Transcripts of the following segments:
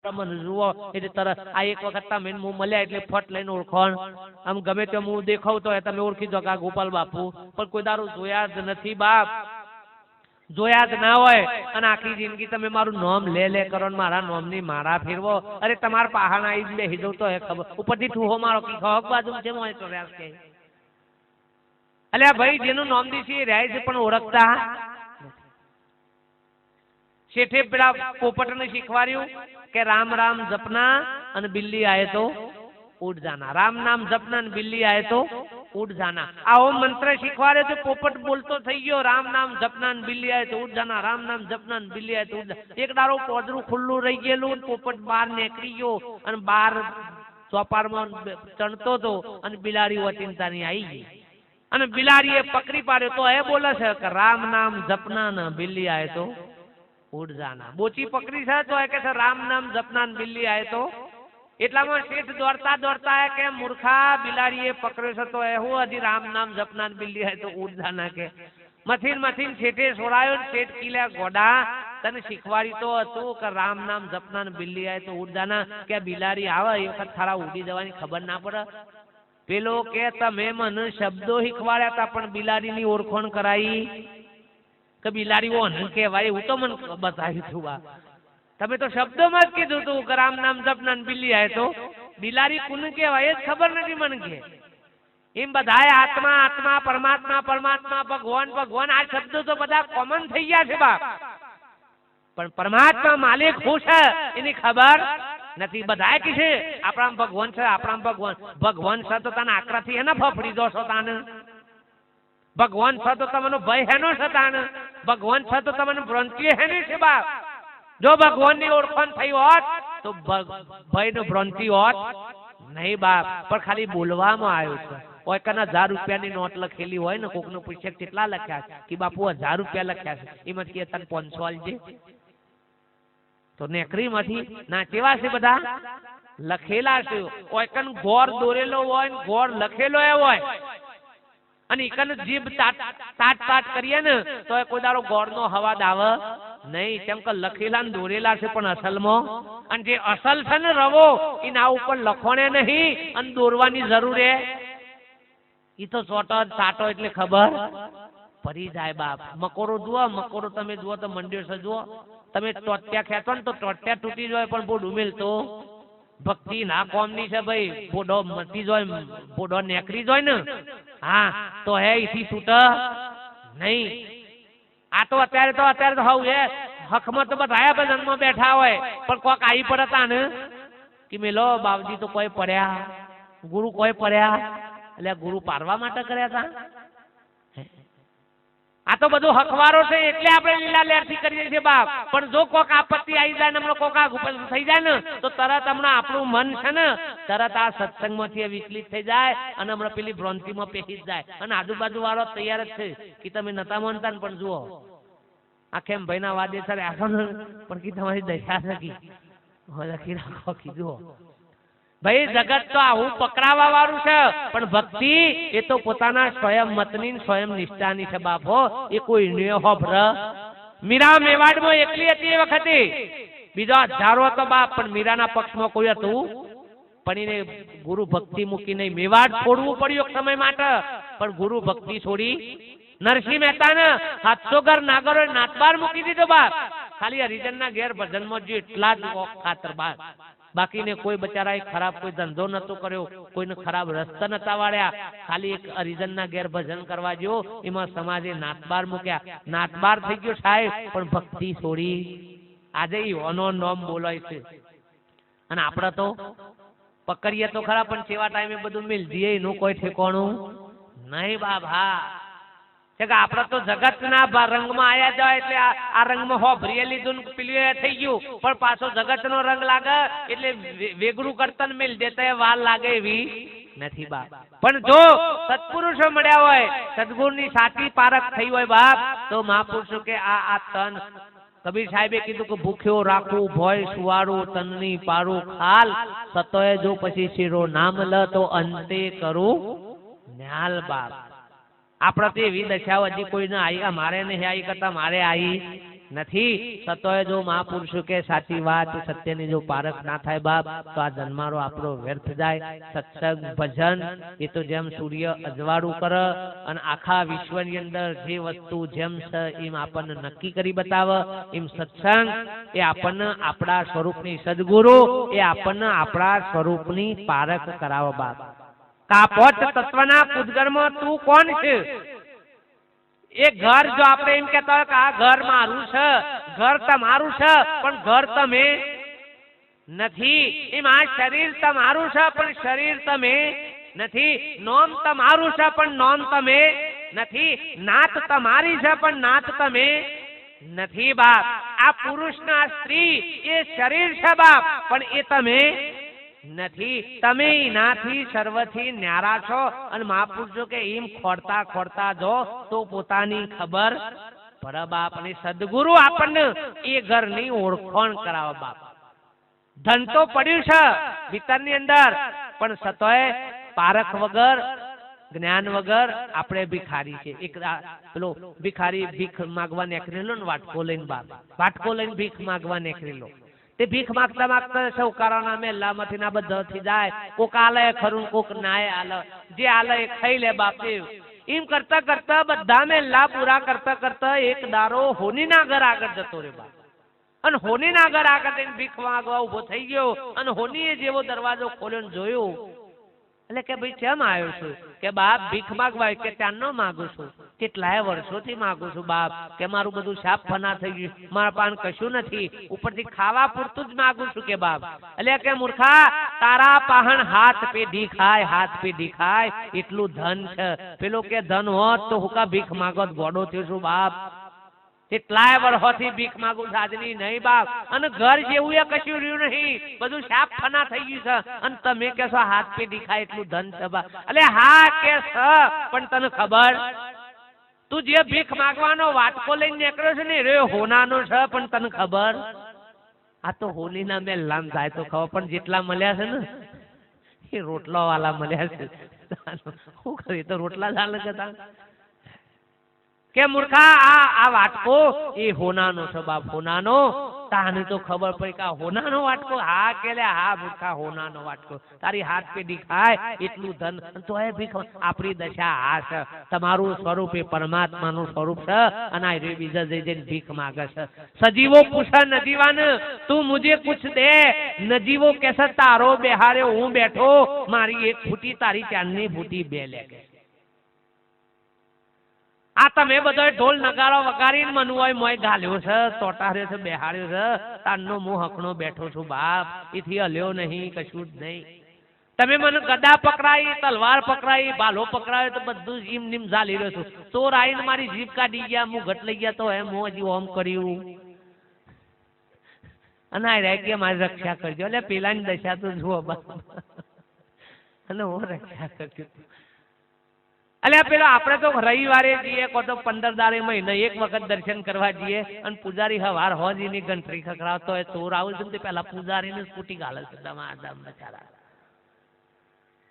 મને જુઓ એટલે તરત આ એક વખત તમે હું મળ્યા એટલે ફટ લઈને ઓળખણ આમ ગમે તેમ હું દેખાવ તો તમે ઓળખી દો કે આ ગોપાલ બાપુ, પણ કોઈ દારૂ જોયા જ નથી બાપ, જોયા જ ના હોય અને આખી જિંદગી તમે મારું નામ લે કરો ને મારા નામની મારા ફેરવો. અરે તમારા પહાણા આવી બેસી જવું તો ખબર ઉપરથી ઠૂહો મારો કી ખોક બાજુ છે મોય તો રહ્યા કે અલ્યા ભાઈ જેનું નામ દીધી રહ્યા છે પણ ઓળખતા શેઠે પેલા પોપટને શીખવાડ્યું કે રામ રામ જપના અને બિલ્લી આયે તો ઉડ જાના, રામ નામ જપના અને બિલ્લી આયે તો ઉડ જાના. આવો મંત્ર શીખવાડ્યો તો પોપટ બોલતો થઈ ગયો રામ નામ જપના અને બિલ્લી આયે તો ઉડ જાના, રામ નામ જપના અને બિલ્લી આયે તો ઉડ જાના. એક દાડો પોદરું ખુલ્લું રહી ગયેલું, પોપટ બહાર નીકળી ગયો અને બહાર ચોપારમાં ચણતો હતો અને બિલાડી વચિંતાની આવી ગઈ અને બિલાડીએ પકડી પાડ્યો તો એ બોલે છે કે રામ નામ જપના ને બિલ્લી આયે તો ઉડ જાના. બોચી પકડી છે તો એ કે છે રામ નામ જપના ને બિલ્લી આયે તો. એટલામાં શેઠ દોડતા દોડતા કે મૂર્ખા બિલાડીએ પકડ્યો છે તો એ હું હજી રામ નામ જપના ને બિલ્લી આયે તો ઉડ જાના કે મથીન શેઠે છોડાયો ને શેઠ કીલ્યા ગોડા તને શીખવાડી તો હતું કે રામ નામ જપના ને બિલ્લી આયે તો ઉડ જાના, કે બિલાડી આવે એ વખત થારા ઉડી જવાની ખબર ના પડે. પેલો કે તમે મને શબ્દો શીખવાડ્યા હતા પણ બિલાડીની ઓળખાણ કરાઈ કે બિલાડી ઓન કહેવાય હું તો મને બતાવ્યું હતું બા. તમે તો શબ્દોમાં જ કીધું તું કે રામ નામ જપના ને બિલ્લી આયે તો. બિલાડી કોને કહેવાય એ જ ખબર નથી મને કે. એમ બધાય આત્મા આત્મા પરમાત્મા પરમાત્મા ભગવાન ભગવાન આ શબ્દો તો બધા કોમન થઈ ગયા છે બાપ, પણ પરમાત્મા માલિક હું છે એની ખબર નથી. બધા કે છે આપણા ભગવાન છે, આપણા ભગવાન છે તો તને આકરાથી એને ફફડી દો છો તાને. ભગવાન છે તો તમને ભય હેનો છે તાને. ભગવાન છે તો તમને ભ્રાંતિ હેની છે બાપ. જો ભગવાનની ઓળખાણ થઈ હોત તો ભયનો ભ્રાંતિ હોત નહીં બાપ, પણ ખાલી બોલવામાં આવ્યું છે. કોઈ કના 1000 રૂપિયાની નોટ લખેલી હોય ને કોકનું પૂછે કેટલા લખ્યા છે કે બાપુ 1000 રૂપિયા લખ્યા છે, એમાં કે તને 500 આલજે તો નેકરીમાંથી ના કેવા છે બધા લખેલા છે. કોઈ કન ગોર દોરેલો હોય ને ગોર લખેલો એ હોય અને એકન જીભ તાટ કરીએ ને તો એ કોઈ દાડો ગોળનો હવાદ આવે નહીં, કેમ કે લખેલા ને દોરેલા છે પણ અસલમાં. અને જે અસલ છે ને રવો એના ઉપર લખોણે નહીં અને દોરવાની જરૂર એ તો ચોટો સાટો એટલે ખબર પડી જાય બાપ. મકોરો જુઓ, મકોરો તમે જુઓ તો મંડ્યો છે જુઓ, તમે ટોટિયા ખેંચો ને તો ટોટિયા તૂટી જાય પણ બોડું મેલતો ભક્તિ ના કોમની છે ભાઈ. બોડો મટી જાય, બોડો નેકરી જાય ને હા તો હે એથી તૂટે નહીં. આ તો અત્યારે તો હવ એ હકમાં તો બધા ભજનમાં બેઠા હોય પણ કોક આવી પડતા ને કે મેલો બાવજી તો કોઈ પડ્યા, ગુરુ કોઈ પડ્યા એટલે ગુરુ પારવા માટે કર્યા હતા. આ તો બધું હકવારો છે એટલે આપણે લીલા લેરથી કરીએ છીએ બાપ. પણ જો કોક આપત્તિ આવી જાય ને હમણાં કોક થઈ જાય ને તો તરત હમણાં આપણું મન છે ને તરત આ સત્સંગમાંથી વિચલિત થઈ જાય અને હમણાં પેલી ભ્રાંતિમાં પેહી જ જાય. અને આજુબાજુ વાળો તૈયાર જ છે કે તમે નતા માનતા ને પણ જુઓ આખેમ ભાઈના વાદે સર આખો પણ કે તમારી દશા થકી લખી રાખો કીધું ભાઈ. જગત તો આવું પકડાવા વાળું છે પણ ભક્તિ એ તો પોતાના સ્વયં મતની સ્વયં નિષ્ઠાની છે બાપો. એ કોઈ હોભર મીરા મેવાડમાં એકલી હતી એ વખતે, બીજા હજારો હતો બાપ પણ મીરાના પક્ષમાં કોઈ હતું પણ એને ગુરુ ભક્તિ મૂકી નહીં. મેવાડ છોડવું પડ્યું એક સમય માટે પણ ગુરુ ભક્તિ છોડી નરસિંહ મહેતાને 700 ઘર નાગરો નાતબાર મૂકી દીધો બાપ. ખાલી હરિજનના ઘેર ભજનમાં જે એટલા જ ખાતર બાપ. બાકીને કોઈ બચારા ખરાબ કોઈ ધંધો નતો કર્યો, કોઈને ખરાબ રસ્તા નતા વાળ્યા, ખાલી એક હરિજનના ઘેર ભજન કરવા જો એમાં સમાજે નાતબાર મૂક્યા. નાતબાર થઈ ગયો સાહેબ પણ ભક્તિ છોડી આજે યોનો નામ બોલાય છે. અને આપણે તો પકડીએ તો ખરા પણ કેવા ટાઈમે બધું મિલ દઈએ એનું કોઈ ઠેકાણું નહીં બાપ. હા આપડે તો જગત ના રંગમાં આયા જાય એટલે આ રંગમાં હોભરીએ લીધું પેલું થઈ ગયું પણ પાછો જગત નો રંગ લાગે એટલે વેગળું કરતન મેલ દેતા વાર લાગે એવી નથી બાપ. પણ જો સત્પુરુષો મળ્યા હોય, સદગુણની સાચી પારખ થઈ હોય બાપ તો મહાપુરુષો કે આ તન કબીર સાહેબે કીધું કે ભૂખ્યો રાખવું ભોય સુવારું તનની પારું ખાલ સતોય જો પછી શીરો નામ લ તો અંતે કરું ન્યાલ બાપ. આપણે તો એવી દશાઓ હજી કોઈને આવી, મારે નહીં આવી કરતા મારે આવી નથી. સતોય જો મહાપુરુષો કે સાચી વાત સત્યની જો પારખ ના થાય બાપ તો આ જન્મારો આપણો વ્યર્થ જાય. સત્સંગ ભજન એ તો જેમ સૂર્ય અજવાળું કરે અને આખા વિશ્વની અંદર જે વસ્તુ જેમ છે એમ આપણને નક્કી કરી બતાવે, એમ સત્સંગ એ આપણને આપણા સ્વરૂપની સદગુરુ એ આપણને આપણા સ્વરૂપની પારખ કરાવે બાપ. કાપોટ તત્વના પૂતગળમાં તું કોણ છે? એ ઘર જો આપણે એમ કહેતા હોય કે આ ઘર મારું છે, ઘર તમારું છે, પણ ઘર તમે નથી. એમ આ શરીર તમારું છે પણ શરીર તમે નથી. નોમ તમારું છે પણ નોમ તમે નથી. નાત તમારી છે પણ નાત તમે નથી બાપ. આ પુરુષના સ્ત્રી એ શરીર છે બાપ, પણ એ તમે નથી. તમે એનાથી સર્વથી ન્યારા છો. અને મહાપુરુષો કે એમ ખોરતા ખોરતા જો તો પોતાની ખબર પડે બાપ. અને સદગુરુ આપણને એ ઘરની ઓળખાણ કરાવે બાપ. ધન તો પડ્યું છે ભીતરની અંદર, પણ સતોય પારખ વગર જ્ઞાન વગર આપણે ભિખારી છે. એક પેલો ભિખારી ભીખ માગવા નીકળેલો ને વાટકો લઈને બાપ, વાટકો લઈને ભીખ માગવા નીકળેલો. તે ભીખ માગતા માગતા સૌકારોના મેલામાંથી ના બધાથી જાય. કોક આલે ખરું, કોક નાય આલે, જે આલે એ ખાઈ લે બાપ. એમ કરતા કરતા બધા મેલા પૂરા કરતા કરતા એક દારો હોનીના ઘર આગળ જતો રે બાપ. અને હોનીના ઘર આગળ જઈને ભીખ માગવા ઉભો થઈ ગયો. અને હોનીએ જેવો દરવાજો ખોલ્યો ને જોયું, એટલે કે ભાઈ કેમ આવ્યો છું? કે બાપ ભીખ માગવા. કે ત્યાંનો માગું છું, કેટલાય વર્ષોથી માગું છું બાપ. કે મારું બધું સાફ ફના થઈ ગયું, મારા પાન કશું નથી, ઉપરથી ખાવા પૂરતું જ માગું છું કે બાપ. એટલે કે મૂર્ખા, તારા પાહણ હાથ પેઢી ખાય, હાથ પેઢી ખાય એટલું ધન છે. પેલો કે ધન હોત તો હુકા ભીખ માગોત ગોડો થયો છું બાપ. કેટલાય વર્ષોથી ભીખ માગું સાજની નહીં બાપ. અને ઘર જેવું એ કશું રહ્યું નહીં, બધું સાફ ફના થઈ ગયું છે. અને તમે કહેશો હાથ પે દેખાય એટલું ધન છે બાપ. એટલે હા કે પણ તને ખબર, તું જે ભીખ માગવાનો વાટકો લઈને નીકળ્યો છે ને રે હોનાનો છે, પણ તને ખબર આ તો હોલીના મેં લામ જાય તો ખબર. પણ જેટલા મળ્યા છે ને એ રોટલા વાળા મળ્યા છે. શું કરી તો રોટલા ચાલે કે કે મૂર્ખા આ વાટકો એ હોનાનો છે બાપ, હોનાનો. તાને તો ખબર પડી કે હોનાનો વાટકો. હા કે લે હા મૂર્ખા, હોનાનો વાટકો. તારી હાથ પેઢી ખાય એટલું ધન તો એ ભીખ. આપણી દશા આ છે. તમારું સ્વરૂપ એ પરમાત્માનું સ્વરૂપ છે. અને આ રે બીજા જઈ જઈને ભીખ માગે છે. સજીવો પૂછે નજીવાને તું મુજે કુછ દે. નજીવો કેસે તારો બેહારે હું બેઠો, મારી એક ફૂટી તારી ચાંદની ફૂટી બે લે. આ તમે બધો ઢોલ નગારો વગાડીને મનુભાઈ મોય ગાલ્યો છે, તોટાર્યો છે, બેહાડ્યો છે. તારનો હું હકણો બેઠો છું બાપ. એથી હલ્યો નહીં, કશું જ નહીં. તમે મને ગદા પકડાઈ, તલવાર પકડાઈ, ભાલો પકડાયો તો બધું જીમ નીમ ઝાલી રહ્યો છું. ચોર આવીને મારી જીભ કાઢી ગયા, હું ઘટ લઈ ગયા તો એમ હું હજી ઓમ કર્યું. અને આ રહી કે મારી રક્ષા કરજો. એટલે પેલાની દશા તો જુઓ બાપ. અને હું રક્ષા કરજો. એટલે પેલો આપણે તો રવિવારે જઈએ, કો તો 15 દાડે મહિને એક વખત દર્શન કરવા જઈએ. અને પૂજારી હવાર હોજીની ઘંટરી ખખડાવતો હોય, ચોર આવું છે પેલા પૂજારીને સ્કૂટી ગાલે છે દમાદમ બચારા.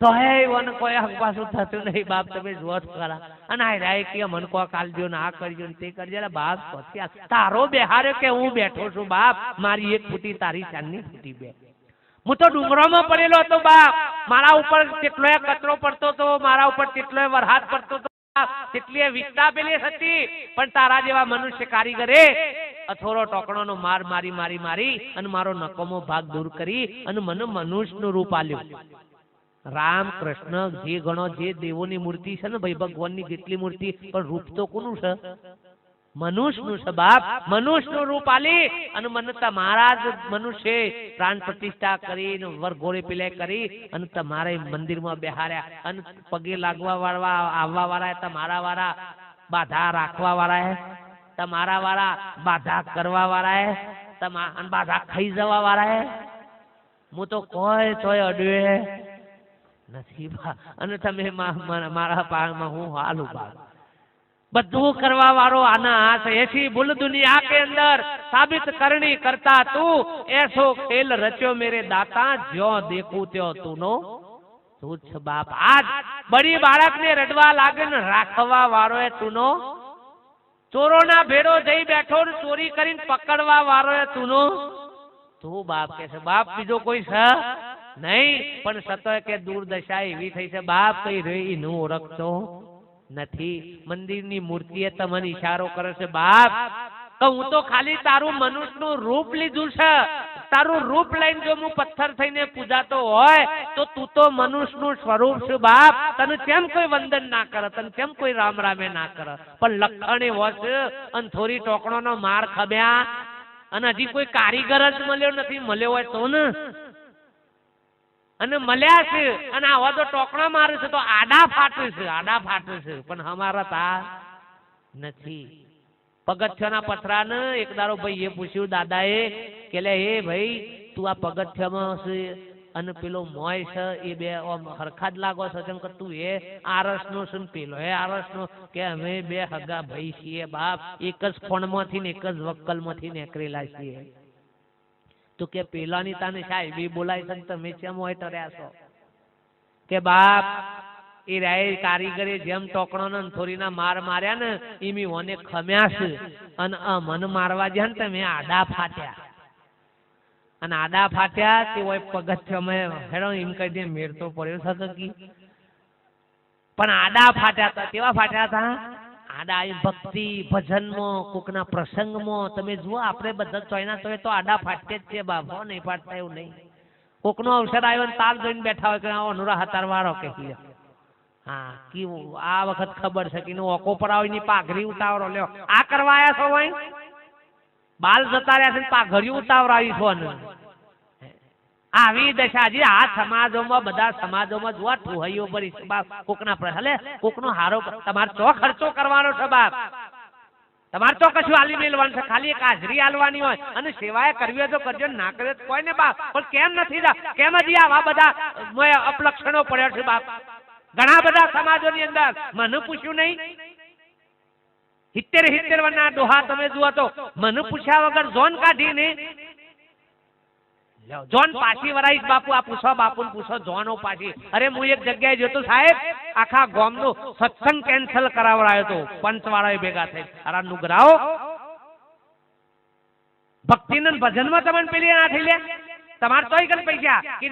તો હે વન કોઈ હકપાસું થતું નહીં બાપ. તમે જુઓ ખરા. અને આ રાય કે મન કો કાલજો ને આ કરજો ને તે કરજો. બાપ તારો બેહાર્યો કે હું બેઠો છું બાપ. મારી એક ફૂટી તારી ચાંદની ફૂટી બે. હું તો ડુંગરોમાં પડેલો હતો બાપ. મારા ઉપર કેટલોય કચરો પડતો હતો, મારા ઉપર કેટલોય વરસાદ પડતો હતો, કેટલી વિસ્તા પેલી હતી. પણ તારા જેવા મનુષ્ય કારીગરે અથોરો ટોકણોનો માર મારી મારી મારી અને મારો નકોમો ભાગ દૂર કરી અને મને મનુષ્યનું રૂપ આલ્યું. રામ કૃષ્ણ જે ગણો જે દેવોની મૂર્તિ છે ને ભાઈ, ભગવાનની જેટલી મૂર્તિ, પણ રૂપ તો કોનું છે? મનુષ્યનું છે બાપ. મનુષ્યનું રૂપ આલી અને મને તમારા જ મનુષ્ય પ્રાણ પ્રતિષ્ઠા કરીને વરઘોડે પેલે કરી અને તમારા મંદિરમાં બેહાર્યા. અને પગે લાગવા વાળા આવવા વાળા તમારા વાળા, બાધા રાખવા વાળા તમારા વાળા, બાધા કરવા વાળા અને બાધા ખાઈ જવા વાળા. હું તો કોઈ તોય અડવે નથી બા. અને તમે મારા પાળમાં હું હાલું બા. બધું કરવા વાળો આના હાથ. ऐसी भूल दुनिया के अंदर साबित करनी करता तू, ऐसो खेल रचो मेरे दाता, ज्यो देखूं त्यो तूनो તુચ્છ બાપ. આજ બડી બાળકને રડવા લાગે ને રાખવા વાળો એ તુનો ચોરોના ભેડો જઈ બેઠો ને ચોરી કરીને પકડવા વાળો તુનો તું બાપ કે છે બાપ બીજો કોઈ છે નહીં પણ સતો કે દુર્દશા એવી થઈ છે બાપ કઈ રહી નું ઓળખતો નથી મંદિરની મૂર્તિએ તમને ઈશારો કરે છે બાપ તો હું તો ખાલી તારું મનુષ્યનું રૂપ લીધું છે તારું રૂપ લઈને જો હું પથ્થર થઈને પૂજાતો હોય તો તું તો મનુષ્યનું સ્વરૂપ છે બાપ તને કેમ કોઈ વંદન ના કરે તને કેમ કોઈ રામ રામે ના કરે પણ લખણ એવો છે અને થોડી ટોકણોનો માર ખબ્યા અને હજી કોઈ કારીગર જ મળ્યો નથી મળ્યો હોય તો ને અને મળ્યા છે અને આવા તો ટોકણા મારે છે તો આડા ફાટે છે પણ અમારા તા નથી પગથિયાના પથરાને એક દાડો ભાઈ એ પૂછ્યું દાદાએ કે લે હે ભાઈ તું આ પગથિયામાં છે અને પેલો મોય છે એ બે હરખા જ લાગો છે કેમ કે તું એ આરસનો છે ને પેલો એ આરસનો કે અમે બે હગા ભાઈ છીએ બાપ એક જ ફણમાંથી ને એક જ વક્કલમાંથી નીકળેલા છીએ તો કે પેલાની તાને સાહેબી બોલાય છે તમે કેમ હોય તર્યા છો કે બાપ એ રાય કારીગરે જેમ ટોકણો ને થોરીના માર માર્યા ને એમી ઓને ખમ્યા છે અને મન મારવા જ્યાં ને તમે આડા ફાટ્યા અને આડા ફાટ્યા તે હોય પગથિયામાં હેડો એમ કહી દે મેર તો પડ્યો છે કી પણ આડા ફાટ્યા હતા કેવા ફાટ્યા હતા આડા ભક્તિ ભજનમાં કોકના પ્રસંગમાં તમે જુઓ આપણે બધા ચોયના તો આડા ફાટે જ છે બાબો નહીં ફાટતા એવું નહીં કોકનો અવસર આવ્યો ને તાલ જોઈને બેઠા હોય કે અનુરા હતાર વાળો કે હા કેવું આ વખત ખબર છે કે ઓકો પર આવીને પાઘરી ઉતાવળો લ્યો આ કરવા આવ્યા છો ભાઈ બાલ જતા રહ્યા છે પાઘરી ઉતાવળાવી છો ને આવી દશાજી આ સમાજોમાં બધા સમાજોમાં જોવા ઠુહૈયો પડી છે બાપ કોકના હલે કોકનો હારો તમારે ચો ખર્ચો કરવાનો છે બાપ તમારે તો કશું આલી મેળવાનું છે ખાલી એક હાજરી આલવાની હોય અને સેવાએ કરવી હોય તો કરજો ના કરે તો કોઈ ને બાપ પણ કેમ નથી કેમ હજી આવા બધા અપલક્ષણો પડ્યા છે બાપ ઘણા બધા સમાજોની અંદર મને પૂછ્યું નહીં 70 વર્ષના ડોહા તમે જુઓ તો મને પૂછ્યા વગર જોન કાઢી ને જોન પાછી વરાઈશ બાપુ આ પૂછો બાપુ પૂછો જોનો પાછી અરે હું એક જગ્યાએ જોતો સાહેબ આખા ગામનો સત્સંગ કેન્સલ કરાવડાયો તો પંચવાળાએ ભેગા થઈ અરે નુગરાઓ ભક્તિનંદ ભજનમાં તમને પેલી ના થઈ લે તમારે તોય કઈ પૈસા કે